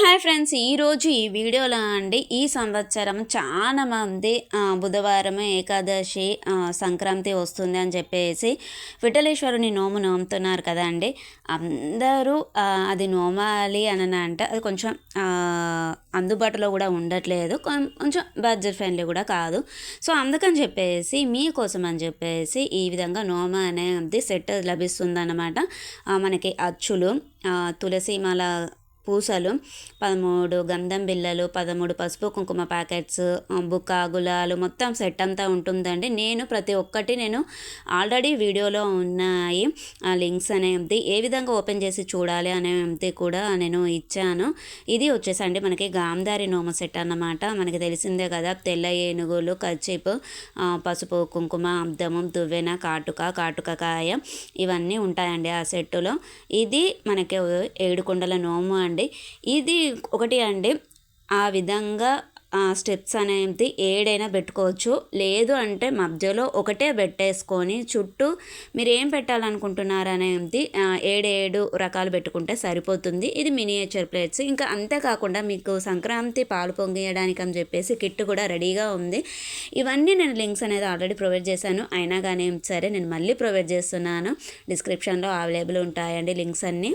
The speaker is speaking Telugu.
హాయ్ ఫ్రెండ్స్, ఈరోజు ఈ వీడియోలో అండి ఈ సంవత్సరం చాలా మంది బుధవారం ఏకాదశి సంక్రాంతి వస్తుంది అని చెప్పేసి విఠలేశ్వరుని నోము నోముతున్నారు కదా అండి. అందరూ అది నోమాలి అని అంటే అది కొంచెం అందుబాటులో కూడా ఉండట్లేదు, కొంచెం బడ్జెట్ ఫ్రెండ్లీ కూడా కాదు. సో అందుకని చెప్పేసి మీకోసం అని చెప్పేసి ఈ విధంగా నోమ అనేది సెట్ లభిస్తుందన్నమాట. మనకి అచ్చులు, తులసి మాల పూసలు, 13 గంధం బిళ్ళలు, 13 పసుపు కుంకుమ ప్యాకెట్స్, బుక్క గులాలు మొత్తం సెట్ అంతా ఉంటుందండి. ప్రతి ఒక్కటి నేను ఆల్రెడీ వీడియోలో ఉన్నాయి లింక్స్ అనేది ఏ విధంగా ఓపెన్ చేసి చూడాలి అనేది కూడా నేను ఇచ్చాను. ఇది వచ్చేసండి మనకి గాంధారి నోమ సెట్ అన్నమాట. మనకి తెలిసిందే కదా, తెల్ల ఏనుగులు, కచ్చిపు, పసుపు కుంకుమ, అద్దము, దువ్వెన, కాటుకాయ ఇవన్నీ ఉంటాయండి ఆ సెట్టులో. ఇది మనకి 7 కొండల నోము అండి. ఇది ఒకటి అండి, ఆ విధంగా స్టెప్స్ అనేది 7 పెట్టుకోవచ్చు. లేదు అంటే మధ్యలో ఒకటే పెట్టేసుకొని చుట్టూ మీరు ఏం పెట్టాలనుకుంటున్నారు అనేది 7 రకాలు పెట్టుకుంటే సరిపోతుంది. ఇది మినియేచర్ ప్లేట్స్. ఇంకా అంతేకాకుండా మీకు సంక్రాంతి పాలు పొంగియడానికి అని చెప్పేసి కిట్ కూడా రెడీగా ఉంది. ఇవన్నీ నేను లింక్స్ అనేది ఆల్రెడీ ప్రొవైడ్ చేశాను, అయినా కానీ సరే నేను మళ్ళీ ప్రొవైడ్ చేస్తున్నాను. డిస్క్రిప్షన్లో అవైలబుల్ ఉంటాయండి లింక్స్ అన్నీ.